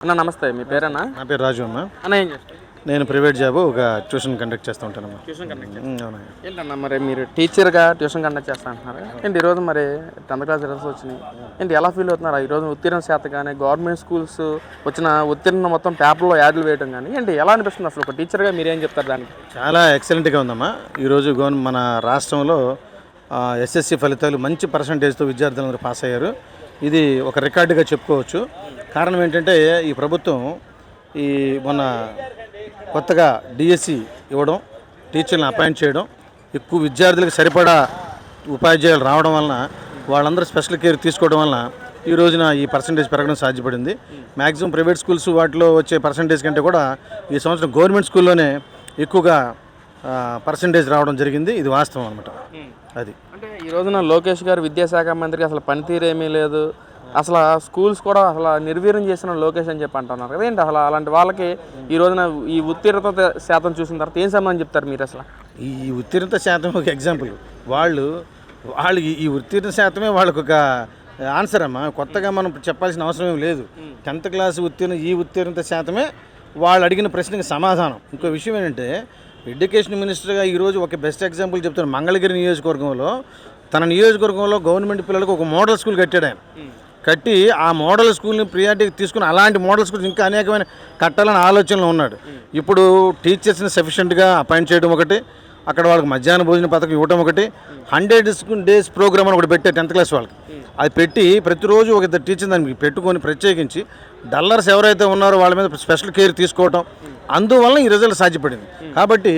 అన్న నమస్తే, మీ పేరేనా? నా పేరు రాజు అన్న. అన్న ఏం చేస్తారు? నేను ప్రైవేట్ జాబ్ ఒక ట్యూషన్ కండక్ట్ చేస్తూ ఉంటానమ్మా. ట్యూషన్ కండక్ట్ అవునా. ఏంటన్నా మరి మీరు టీచర్గా ట్యూషన్ కండక్ట్ చేస్తా అంటున్నారు ఏంటి? ఈరోజు మరి 10th క్లాస్ రిజల్ట్స్ వచ్చినాయి ఏంటి, ఎలా ఫీల్ అవుతున్నారు? ఈరోజు ఉత్తీర్ణ శాతం కానీ గవర్నమెంట్ స్కూల్స్ వచ్చిన ఉత్తీర్ణ మొత్తం పేపర్లో యాడ్లు వేయడం కానీ ఏంటి, ఎలా అనిపిస్తుంది అసలు ఒక టీచర్గా మీరు ఏం చెప్తారు దానికి? చాలా ఎక్సలెంట్గా ఉందమ్మా. ఈరోజు మన రాష్ట్రంలో ఎస్ఎస్సి ఫలితాలు మంచి పర్సంటేజ్తో విద్యార్థులందరూ పాస్ అయ్యారు. ఇది ఒక రికార్డుగా చెప్పుకోవచ్చు. కారణం ఏంటంటే ఈ ప్రభుత్వం మొన్న కొత్తగా డిఎస్సి ఇవ్వడం, టీచర్లను అపాయింట్ చేయడం, ఎక్కువ విద్యార్థులకు సరిపడా ఉపాధ్యాయులు రావడం వలన వాళ్ళందరూ స్పెషల్ కేర్ తీసుకోవడం వలన ఈ రోజున ఈ పర్సంటేజ్ పెరగడం సాధ్యపడింది. మ్యాక్సిమం ప్రైవేట్ స్కూల్స్ వాటిలో వచ్చే పర్సంటేజ్ కంటే కూడా ఈ సంవత్సరం గవర్నమెంట్ స్కూల్లోనే ఎక్కువగా పర్సంటేజ్ రావడం జరిగింది. ఇది వాస్తవం అనమాట. అది అంటే ఈ రోజున లోకేష్ గారు విద్యాశాఖ మంత్రికి అసలు పనితీరు ఏమీ లేదు, అసలు స్కూల్స్ కూడా అసలు నిర్వీర్యం చేసిన లోకేష్ అని చెప్పి అంటున్నారు కదా. ఏంటి అసలు అలాంటి వాళ్ళకి ఈ రోజున ఈ ఉత్తీర్ణత శాతం చూసిన తర్వాత ఏం సంబంధం చెప్తారు మీరు? అసలు ఈ ఉత్తీర్ణత శాతం ఒక ఎగ్జాంపుల్. వాళ్ళు ఈ ఉత్తీర్ణ శాతమే వాళ్ళకు ఒక ఆన్సర్ అమ్మా. కొత్తగా మనం చెప్పాల్సిన అవసరం ఏం లేదు. 10th క్లాస్ ఉత్తీర్ణత శాతమే వాళ్ళు అడిగిన ప్రశ్నకి సమాధానం. ఇంకో విషయం ఏంటంటే ఎడ్యుకేషన్ మినిస్టర్గా ఈరోజు ఒక బెస్ట్ ఎగ్జాంపుల్ చెప్తాను. మంగళగిరి నియోజకవర్గంలో తన నియోజకవర్గంలో గవర్నమెంట్ పిల్లలకు ఒక మోడల్ స్కూల్ కట్టాడు ఆయన. కట్టి ఆ మోడల్ స్కూల్ని ప్రియారిటీకి తీసుకుని అలాంటి మోడల్ స్కూల్స్ ఇంకా అనేకమైన కట్టాలని ఆలోచనలో ఉన్నాడు. ఇప్పుడు టీచర్స్ని సఫిషియెంట్గా అపాయింట్ చేయడం ఒకటి, అక్కడ వాళ్ళకి మధ్యాహ్న భోజన పథకం ఇవ్వడం ఒకటి, 100 days ప్రోగ్రామ్ అని ఒకటి పెట్టారు 10th క్లాస్ వాళ్ళకి. అది పెట్టి ప్రతిరోజు ఒక ఇద్దరు టీచర్ దానికి పెట్టుకొని ప్రత్యేకించి డల్లర్స్ ఎవరైతే ఉన్నారో వాళ్ళ మీద స్పెషల్ కేర్ తీసుకోవటం, అందువల్ల ఈ రిజల్ట్ సాధ్యపడింది. కాబట్టి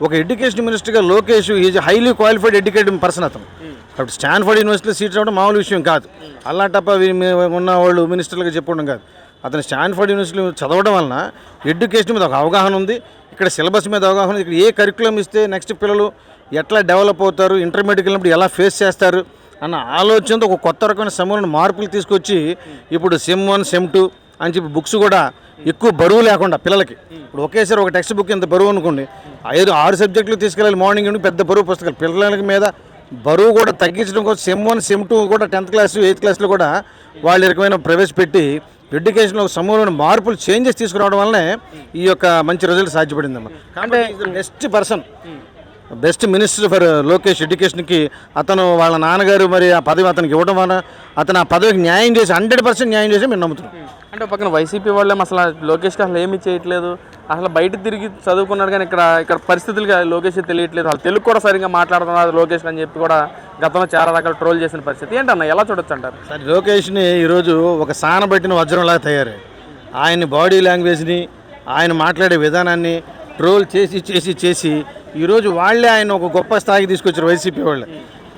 ఒక ఎడ్యుకేషన్ మినిస్టర్గా Lokesh is highly qualified educated person అతను. కాబట్టి స్టాన్ఫర్డ్ యూనివర్సిటీలో సీట్ రావడం మామూలు విషయం కాదు. అలాంటప్ప ఉన్న వాళ్ళు మినిస్టర్లుగా చెప్పడం కాదు. అతను స్టాన్ఫర్డ్ యూనివర్సిటీలో చదవడం వలన ఎడ్యుకేషన్ మీద ఒక అవగాహన ఉంది, ఇక్కడ సిలబస్ మీద అవగాహన ఉంది, ఇక్కడ ఏ కరికులం ఇస్తే నెక్స్ట్ పిల్లలు ఎట్లా డెవలప్ అవుతారు, ఇంటర్మీడియట్కి వెళ్ళినప్పుడు ఎలా ఫేస్ చేస్తారు అన్న ఆలోచనతో ఒక కొత్త రకమైన సమూహంలో మార్పులు తీసుకొచ్చి ఇప్పుడు SEM 1 SEM 2 అని చెప్పి బుక్స్ కూడా ఎక్కువ బరువు లేకుండా పిల్లలకి, ఇప్పుడు ఒకేసారి ఒక టెక్స్ట్ బుక్ ఎంత బరువు అనుకోండి, 6 సబ్జెక్టులు తీసుకెళ్ళాలి మార్నింగ్ నుండి, పెద్ద బరువు పుస్తకాలు. పిల్లలకి మీద బరువు కూడా తగ్గించడం కోసం SEM 1 SEM 2 కూడా 10th క్లాస్ 8th క్లాస్లో కూడా వాళ్ళు ఈ రకమైన ప్రవేశపెట్టి ఎడ్యుకేషన్లో సమూహమైన మార్పులు చేంజెస్ తీసుకురావడం వల్లనే ఈ యొక్క మంచి రిజల్ట్ సాధ్యపడిందమ్మా. అంటే బెస్ట్ మినిస్టర్ ఫర్ లోకేష్ ఎడ్యుకేషన్కి అతను వాళ్ళ నాన్నగారు మరి ఆ పదవి అతనికి ఇవ్వడం వల్ల అతను ఆ పదవికి న్యాయం చేసి 100% న్యాయం చేసి మేము నమ్ముతున్నాం. అంటే పక్కన వైసీపీ వాళ్ళేమో అసలు లోకేష్కి అసలు ఏమీ చేయట్లేదు, అసలు బయట తిరిగి చదువుకున్నాడు కానీ ఇక్కడ పరిస్థితులుగా లోకేష్ తెలియట్లేదు, అసలు తెలుగు కూడా సరిగ్గా మాట్లాడుతున్నారు లోకేష్ అని చెప్పి కూడా గతంలో చాలా రకాల ట్రోల్ చేసిన పరిస్థితి. ఏంటన్నా ఎలా చూడొచ్చు అంటారు? సరే, లోకేష్ని ఈరోజు ఒక సానబట్టిన వజ్రంలాగా తయారై ఆయన బాడీ లాంగ్వేజ్ని, ఆయన మాట్లాడే విధానాన్ని ట్రోల్ చేసి చేసి చేసి ఈరోజు వాళ్ళే ఆయన ఒక గొప్ప స్థాయికి తీసుకొచ్చారు వైసీపీ వాళ్ళే.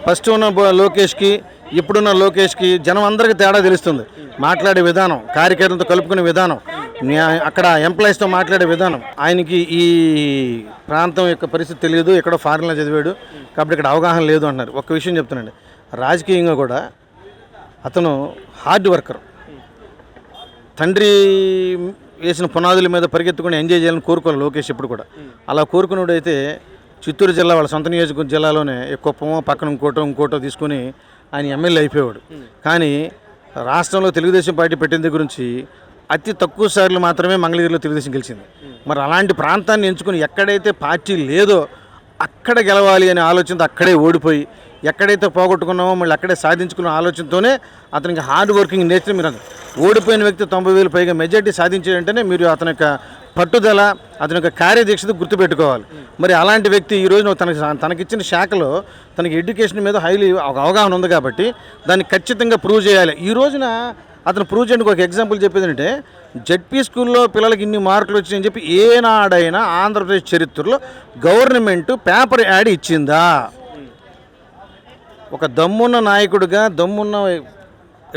ఫస్ట్ ఉన్న లోకేష్కి ఇప్పుడున్న లోకేష్కి జనం అందరికీ తేడా తెలుస్తుంది. మాట్లాడే విధానం, కార్యకర్తలతో కలుపుకునే విధానం, అక్కడ ఎంప్లాయీస్తో మాట్లాడే విధానం. ఆయనకి ఈ ప్రాంతం యొక్క పరిస్థితి తెలియదు, ఎక్కడో ఫారిన్లో చదివాడు కాబట్టి ఇక్కడ అవగాహన లేదు అంటున్నారు. ఒక విషయం చెప్తున్నాండి, రాజకీయంగా కూడా అతను హార్డ్ వర్కర్. తండ్రి వేసిన పునాదుల మీద పరిగెత్తుకుని ఎంజాయ్ చేయాలని కోరుకోవాలి లోకేష్ ఎప్పుడు కూడా. అలా కోరుకున్నప్పుడైతే చిత్తూరు జిల్లా వాళ్ళ సొంత నియోజకవర్గ జిల్లాలోనే కుప్పమో పక్కన ఇంకోటో తీసుకొని ఆయన ఎమ్మెల్యే అయిపోయాడు. కానీ రాష్ట్రంలో తెలుగుదేశం పార్టీ పెట్టిన దగ్గర నుంచి అతి తక్కువ సార్లు మాత్రమే మంగళగిరిలో తెలుగుదేశం గెలిచింది. మరి అలాంటి ప్రాంతాన్ని ఎంచుకుని ఎక్కడైతే పార్టీ లేదో అక్కడ గెలవాలి అనే ఆలోచనతో అక్కడే ఓడిపోయి, ఎక్కడైతే పోగొట్టుకున్నామో మళ్ళీ అక్కడే సాధించుకున్న ఆలోచనతోనే అతనికి హార్డ్ వర్కింగ్ నేచర్. మీరు ఓడిపోయిన వ్యక్తి 90,000 పైగా మెజార్టీ సాధించాడంటేనే మీరు అతని యొక్క పట్టుదల, అతని యొక్క కార్యదీక్షత గుర్తుపెట్టుకోవాలి. మరి అలాంటి వ్యక్తి ఈరోజు తనకిచ్చిన శాఖలో తనకి ఎడ్యుకేషన్ మీద హైలీ అవగాహన ఉంది కాబట్టి దాన్ని ఖచ్చితంగా ప్రూవ్ చేయాలి. ఈ రోజున అతను ప్రూవ్ చేయడానికి ఒక ఎగ్జాంపుల్ చెప్పేది అంటే, జెడ్పీ స్కూల్లో పిల్లలకి ఇన్ని మార్కులు వచ్చినాయని చెప్పి ఏనాడైనా ఆంధ్రప్రదేశ్ చరిత్రలో గవర్నమెంట్ పేపర్ యాడ్ ఇచ్చిందా? ఒక దమ్మున్న నాయకుడిగా, దమ్మున్న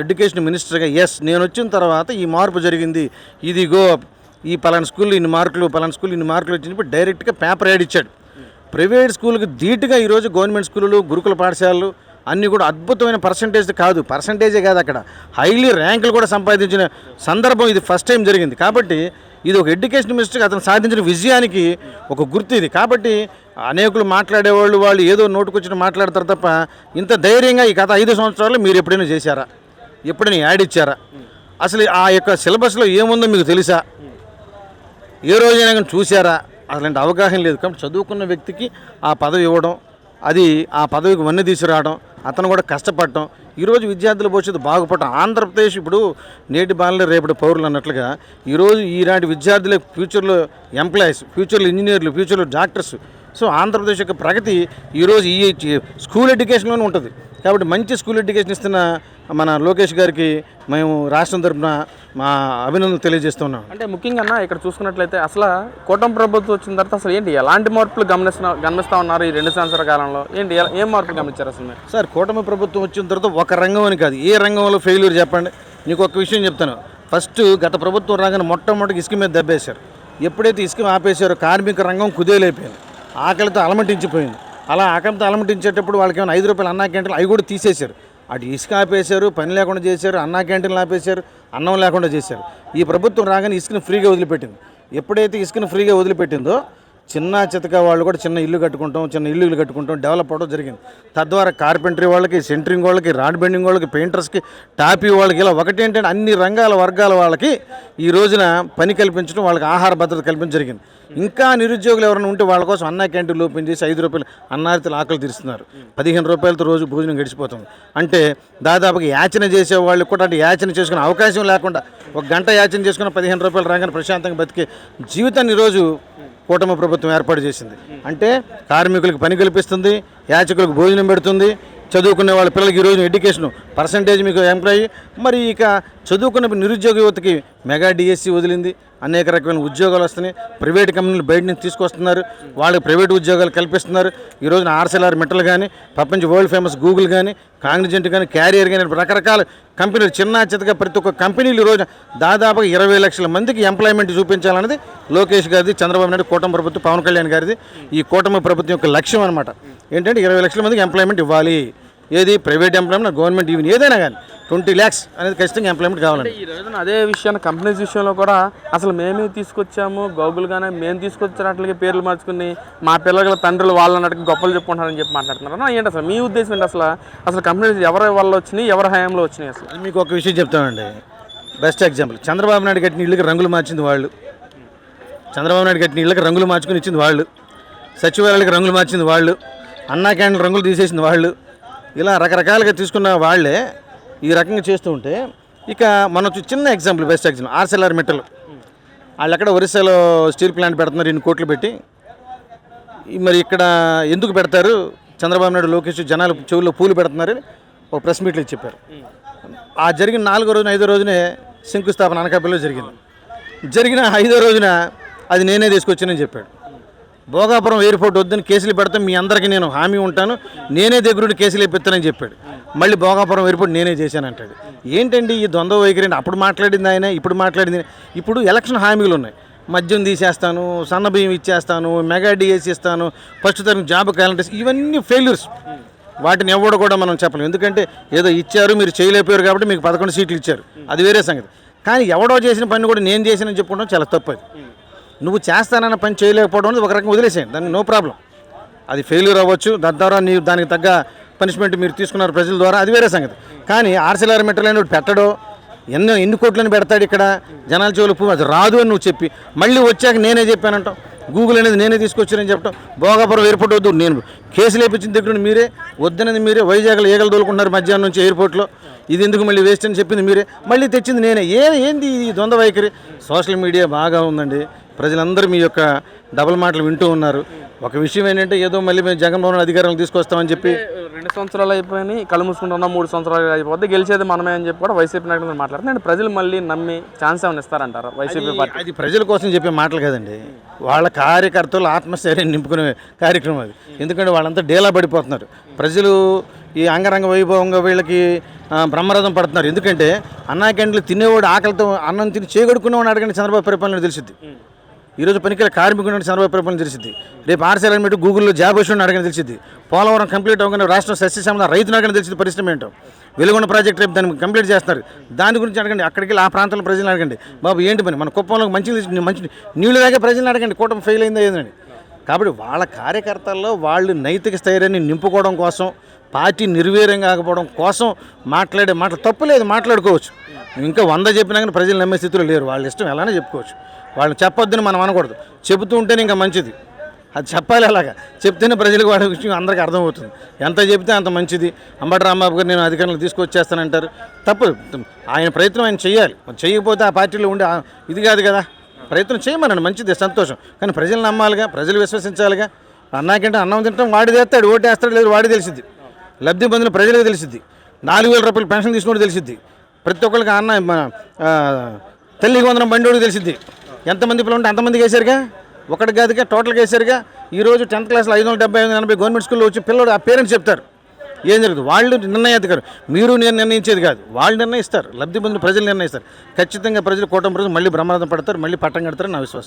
ఎడ్యుకేషన్ మినిస్టర్గా ఎస్ నేను వచ్చిన తర్వాత ఈ మార్పు జరిగింది, ఇదిగో ఈ పలానా స్కూల్లో ఇన్ని మార్కులు, పలానా స్కూల్ ఇన్ని మార్కులు వచ్చినప్పుడు డైరెక్ట్గా పేపర్ యాడ్ ఇచ్చాడు. ప్రైవేట్ స్కూల్కి ధీటుగా ఈరోజు గవర్నమెంట్ స్కూళ్ళు, గురుకుల పాఠశాలలు అన్నీ కూడా అద్భుతమైన పర్సంటేజే కాదు అక్కడ హైలీ ర్యాంకులు కూడా సంపాదించిన సందర్భం ఇది ఫస్ట్ టైం జరిగింది. కాబట్టి ఇది ఒక ఎడ్యుకేషన్ మినిస్టర్గా అతను సాధించిన విజయానికి ఒక గుర్తు ఇది. కాబట్టి అనేకులు మాట్లాడేవాళ్ళు వాళ్ళు ఏదో నోటుకొచ్చిన మాట్లాడతారు తప్ప ఇంత ధైర్యంగా ఈ గత 5 సంవత్సరాలు మీరు ఎప్పుడైనా చేశారా? ఎప్పుడైనా యాడ్ ఇచ్చారా? అసలు ఆ యొక్క సిలబస్లో ఏముందో మీకు తెలుసా? ఏ రోజైనా కానీ చూసారా? అసలు అవగాహన లేదు. కాబట్టి చదువుకున్న వ్యక్తికి ఆ పదవి ఇవ్వడం, అది ఆ పదవికి వన్నె తీసుకురావడం, అతను కూడా కష్టపడటం, ఈరోజు విద్యార్థుల భవిష్యత్తు బాగుపడటం. ఆంధ్రప్రదేశ్ ఇప్పుడు నేటి బాలలే రేపటి పౌరులు అన్నట్లుగా ఈరోజు ఈనాటి విద్యార్థులే ఫ్యూచర్లో ఎంప్లాయీస్, ఫ్యూచర్లో ఇంజనీర్లు, ఫ్యూచర్లో డాక్టర్స్. సో ఆంధ్రప్రదేశ్ యొక్క ప్రగతి ఈరోజు ఈ స్కూల్ ఎడ్యుకేషన్లోనే ఉంటుంది. కాబట్టి మంచి స్కూల్ ఎడ్యుకేషన్ ఇస్తున్న మన లోకేష్ గారికి మేము రాష్ట్రం తరఫున మా అభినందనలు తెలియజేస్తున్నాం. అంటే ముఖ్యంగా ఇక్కడ చూసుకున్నట్లయితే అసలు కూటమి ప్రభుత్వం వచ్చిన తర్వాత అసలు ఏంటి ఎలాంటి మార్పులు గమనిస్తూ ఉన్నారు ఈ 2 సంవత్సరాల కాలంలో? ఏంటి ఏం మార్పులు గమనించారు అసలు మీరు? సార్, కూటమి ప్రభుత్వం వచ్చిన తర్వాత ఒక రంగం అని కాదు, ఏ రంగంలో ఫెయిల్యూర్ చెప్పండి. నీకు ఒక విషయం చెప్తాను. ఫస్ట్ గత ప్రభుత్వం రాగానే మొట్టమొదటి ఇసుక మీద దెబ్బేశారు. ఎప్పుడైతే ఇసుక ఆపేశారో కార్మిక రంగం కుదేలైపోయింది, ఆకలితో అలమటించిపోయింది. అలా ఆకలితో అలమటించేటప్పుడు వాళ్ళకి ఏమైనా 5 రూపాయలు అన్నా క్యాంటీన్లు అవి కూడా తీసేశారు. అటు ఇసుక ఆపేశారు, పని లేకుండా చేశారు, అన్నా క్యాంటీన్లు ఆపేశారు, అన్నం లేకుండా చేశారు. ఈ ప్రభుత్వం రాగానే ఇసుకను ఫ్రీగా వదిలిపెట్టింది. ఎప్పుడైతే ఇసుకను ఫ్రీగా వదిలిపెట్టిందో చిన్న చితక వాళ్ళు కూడా చిన్న ఇల్లు కట్టుకుంటాం, డెవలప్ అవడం జరిగింది. తద్వారా కార్పెంటరీ వాళ్ళకి, సెంటరింగ్ వాళ్ళకి, రాడ్ బెండింగ్ వాళ్ళకి, పెయింటర్స్కి, టాపీ వాళ్ళకి, ఇలా ఒకటేంటంటే అన్ని వర్గాల వాళ్ళకి ఈ రోజున పని కల్పించడం, వాళ్ళకి ఆహార భద్రత కల్పించడం జరిగింది. ఇంకా నిరుద్యోగులు ఎవరైనా ఉంటే వాళ్ళ కోసం అన్నా క్యాంటీన్లు ఓపెన్ చేసి 5 రూపాయలు అన్నారితలు ఆకలి తీరుస్తున్నారు. 15 రూపాయలతో రోజు భోజనం గడిచిపోతుంది. అంటే దాదాపుగా యాచన చేసే వాళ్ళు కూడా అంటే యాచన చేసుకునే అవకాశం లేకుండా 1 గంట యాచన చేసుకున్న 15 రూపాయలు రాగానే ప్రశాంతంగా బతికే జీవితాన్ని ఈరోజు కూటమి ప్రభుత్వం ఏర్పాటు చేసింది. అంటే కార్మికులకు పని కల్పిస్తుంది, యాచకులకు భోజనం పెడుతుంది, చదువుకునే వాళ్ళ పిల్లలకి ఈరోజు ఎడ్యుకేషన్ పర్సంటేజ్ మీకు ఎంప్లాయీ. మరి ఇక చదువుకున్న నిరుద్యోగ యువతకి మెగా డిఎస్సి వదిలింది, అనేక రకమైన ఉద్యోగాలు వస్తున్నాయి. ప్రైవేట్ కంపెనీలు బయట నుంచి తీసుకొస్తున్నారు, వాళ్ళకి ప్రైవేట్ ఉద్యోగాలు కల్పిస్తున్నారు. ఈ రోజున ఆర్సెల్ఆర్ మెటల్ కానీ, ప్రపంచ వరల్డ్ ఫేమస్ గూగుల్ కానీ, కాగ్నిజెంట్ కానీ, క్యారియర్ కానీ, రకరకాల కంపెనీలు చిన్న చితగా ప్రతి ఒక్క కంపెనీలు ఈరోజు దాదాపుగా 20 లక్షల మందికి ఎంప్లాయ్మెంట్ చూపించాలన్నది లోకేష్ గారిది, చంద్రబాబు నాయుడు, కూటమి ప్రభుత్వం, పవన్ కళ్యాణ్ గారిది. ఈ కూటమి ప్రభుత్వం యొక్క లక్ష్యం అనమాట ఏంటంటే 20 లక్షల మందికి ఎంప్లాయ్మెంట్ ఇవ్వాలి. ఏది ప్రైవేట్ ఎంప్లాయ్మెంట్, గవర్నమెంట్, ఈవెన్ ఏదైనా కానీ 20 lakhs అనేది ఖచ్చితంగా ఎంప్లాయ్మెంట్ కావాలండి. ఈ రోజున అదే విషయాన్ని కంపెనీస్ విషయంలో కూడా అసలు మేమే తీసుకొచ్చాము, గూగుల్ కానీ మేము తీసుకొచ్చినట్లకి పేర్లు మార్చుకుని మా పిల్లల తండ్రులు వాళ్ళు అన్నట్టు గొప్పలు చెప్పుకుంటారని చెప్పి మాట్లాడుతున్నారు. ఏంటి అసలు మీ ఉద్దేశం ఏంటి? అసలు కంపెనీస్ ఎవరి వల్ల వచ్చినాయి, ఎవరి హయాంలో వచ్చినాయి? అసలు మీకు ఒక విషయం చెప్తామండి. బెస్ట్ ఎగ్జాంపుల్, చంద్రబాబు నాయుడు కట్టిన ఇళ్ళకి రంగులు మార్చింది వాళ్ళు, చంద్రబాబు నాయుడు కట్టిన ఇళ్ళకి రంగులు మార్చుకుని ఇచ్చింది వాళ్ళు, సచివాలయాలకు రంగులు మార్చింది వాళ్ళు, అన్నా క్యాంటీన్ రంగులు తీసేసింది వాళ్ళు. ఇలా రకరకాలుగా తీసుకున్న వాళ్ళే ఈ రకంగా చేస్తూ ఉంటే ఇక మనం చిన్న ఎగ్జాంపుల్, బెస్ట్ ఎగ్జాంపుల్ ఆర్సెల్ఆర్ మెటల్. వాళ్ళు ఎక్కడ ఒరిస్సాలో స్టీల్ ప్లాంట్ పెడుతున్నారు 2 కోట్లు పెట్టి. మరి ఇక్కడ ఎందుకు పెడతారు? చంద్రబాబు నాయుడు, లోకేష్ జనాలు చెవుల్లో పూలు పెడుతున్నారని ఒక ప్రెస్ మీట్లో చెప్పారు. ఆ జరిగిన 4వ రోజున 5వ రోజునే శంకుస్థాపన అనకాపల్లిలో జరిగింది. జరిగిన 5వ రోజున అది నేనే తీసుకొచ్చానని చెప్పాడు. భోగాపురం ఎయిర్పోర్ట్ వద్దని కేసులు పెడతాం, మీ అందరికీ నేను హామీ ఉంటాను, నేనే దగ్గరుండి కేసులు ఇప్పిస్తానని చెప్పాడు. మళ్ళీ భోగాపురం ఎయిర్పోర్ట్ నేనే చేశానంటాడు. ఏంటండి ఈ ద్వంద్వ వైఖరి? అప్పుడు మాట్లాడింది ఆయన, ఇప్పుడు మాట్లాడింది. ఇప్పుడు ఎలక్షన్ హామీలు ఉన్నాయి, మద్యం తీసేస్తాను, సన్న బియ్యం ఇచ్చేస్తాను, మెగా డిఎస్సి ఇస్తాను, ఫస్ట్ తరగతి జాబ్ క్యాలెండర్స్, ఇవన్నీ ఫెయిల్యూర్స్. వాటిని ఎవడు కూడా మనం చెప్పలేం. ఎందుకంటే ఏదో ఇచ్చారు, మీరు చేయలేకపోయారు కాబట్టి మీకు 11 సీట్లు ఇచ్చారు, అది వేరే సంగతి. కానీ ఎవడో చేసిన పని కూడా నేను చేశానని చెప్పుకోవడం చాలా తప్పు. నువ్వు చేస్తానన్న పని చేయలేకపోవడం అనేది ఒక రకంగా వదిలేసేయండి, దానికి నో ప్రాబ్లం. అది ఫెయిల్యూర్ అవ్వచ్చు, దాని ద్వారా నీవు దానికి తగ్గ పనిష్మెంట్ మీరు తీసుకున్నారు ప్రజల ద్వారా, అది వేరే సంగతి. కానీ ఆర్సెల్ఆర్ మెటల్ అని పెట్టడో, ఎన్ని కోట్లని పెడతాడు ఇక్కడ జనాల చెవులు, అది రాదు అని నువ్వు చెప్పి మళ్ళీ వచ్చాక నేనే చెప్పానంటావు. గూగుల్ అనేది నేనే తీసుకొచ్చానని చెప్పడం, భోగాపురం ఎయిర్పోర్ట్ వద్దు నేను కేసులు వేయించిన దగ్గర మీరే, వద్దనేది మీరే, వైజాగ్లో ఈగలు తోలుకుంటున్నారు మధ్యాహ్నం నుంచి ఎయిర్పోర్ట్లో, ఇది ఎందుకు మళ్ళీ వేస్ట్ అని చెప్పింది మీరే, మళ్ళీ తెచ్చింది నేనే. ఏంది ఈ ద్వంద్వ వైఖరి? సోషల్ మీడియా బాగా ఉందండి, ప్రజలందరూ మీ యొక్క డబుల్ మాటలు వింటూ ఉన్నారు. ఒక విషయం ఏంటంటే ఏదో మళ్ళీ మేము జగన్మోహన్ అధికారులను తీసుకొస్తామని చెప్పి 2 సంవత్సరాలు అయిపోయి కళ్ళు మూసుకుంటున్నా, 3 సంవత్సరాలు అయిపోతే గెలిచేది మనమే అని చెప్పి కూడా వైసీపీ నాయకులు మాట్లాడుతున్నారు. ప్రజలు మళ్ళీ నమ్మి ఛాన్స్ ఏమైనా ఇస్తారంటారా వైసీపీ పార్టీ? అది ప్రజల కోసం చెప్పే మాటలు కదండి, వాళ్ళ కార్యకర్తలు ఆత్మస్థైర్యం నింపుకునే కార్యక్రమం అది. ఎందుకంటే వాళ్ళంతా డేలా పడిపోతున్నారు. ప్రజలు ఈ అంగరంగ వైభవంగా వీళ్ళకి బ్రహ్మరథం పడుతున్నారు. ఎందుకంటే అన్నా క్యాంటీన్లు తినేవాడు ఆకలితో అన్నం తిని చేయగడుకునేవాడు అడగండి, చంద్రబాబు పరిపాలన తెలిసింది. ఈరోజు పనికిల కార్మికుడు చంద్రబాబు పరిపాలన తెలిసింది. రేపు ఆర్సెల్ఆర్ మెటల్ గూగుల్లో జాబ్ వచ్చిన అడగని తెలిసింది. పోలవరం కంప్లీట్ అవ్వగానే రాష్ట్రం సస్యశ్యామల రైతును అడగని తెలిసింది పరిశ్రమ ఏంటో. వెలుగొండ ప్రాజెక్ట్ రేపు దాన్ని కంప్లీట్ చేస్తున్నారు, దాని గురించి అడగండి. అక్కడికి ఆ ప్రాంతంలో ప్రజలను అడగండి, బాబు ఏంటి పని, మన కుప్పంలో మంచి నీళ్ళు తాగే ప్రజలను అడగండి, కూటమి ఫెయిల్ అయిందా ఏదండి. కాబట్టి వాళ్ళ కార్యకర్తల్లో వాళ్ళు నైతిక స్థైర్యాన్ని నింపుకోవడం కోసం, పార్టీ నిర్వీర్యం కాకపోవడం కోసం మాట్లాడే మాటలు తప్పు లేదు, మాట్లాడుకోవచ్చు. ఇంకా 100 చెప్పినా కానీ ప్రజలు నమ్మే స్థితిలో లేరు. వాళ్ళ ఇష్టం ఎలానే చెప్పుకోవచ్చు. వాళ్ళని చెప్పొద్దని మనం అనకూడదు, చెబుతూ ఉంటేనే ఇంకా మంచిది. అది చెప్పాలి, అలాగా చెప్తేనే ప్రజలకు వాడి విషయం అందరికీ అర్థమవుతుంది. ఎంత చెప్తే అంత మంచిది. అంబటి రాంబాబు గారు నేను అధికారంలో తీసుకొచ్చేస్తానంటారు, తప్పదు. ఆయన ప్రయత్నం ఆయన చేయాలి. చేయకపోతే ఆ పార్టీలో ఉండే ఇది కాదు కదా. ప్రయత్నం చేయమనండి, మంచిది, సంతోషం. కానీ ప్రజలు నమ్మాలిగా, ప్రజలు విశ్వసించాలిగా. అన్నాకంటే అన్నం తింటాం, వాడి తెస్తాడు, ఓటేస్తాడు లేదు వాడి తెలిసిద్ది. లబ్ధి పొందిన ప్రజలకు తెలిసిద్ది. 4,000 రూపాయలు పెన్షన్ తీసుకుంటే తెలిసిద్ది. ప్రతి ఒక్కరికి తల్లికి వందనం బండివాడికి తెలిసిద్ది. ఎంతమంది పిల్లలు ఉంటే అంతమందికి వేశారుగా, ఒకటి కాదుగా, టోటల్గా వేశారుగా. ఈరోజు 10th క్లాస్లో 575-80 గవర్నమెంట్ స్కూల్లో వచ్చి పిల్లలు ఆ పేరెంట్స్ చెప్తారు ఏం జరుగుతుంది. వాళ్ళు నిర్ణయాధికారు, మీరు నేను నిర్ణయించేది కాదు, వాళ్ళు నిర్ణయిస్తారు. లబ్ధి పొందిన ప్రజలు నిర్ణయిస్తారు. ఖచ్చితంగా ప్రజలు, కూటమి ప్రజలు మళ్ళీ బ్రహ్మానందం పడతారు, మళ్ళీ పట్టం కడతారని నా విశ్వాసం.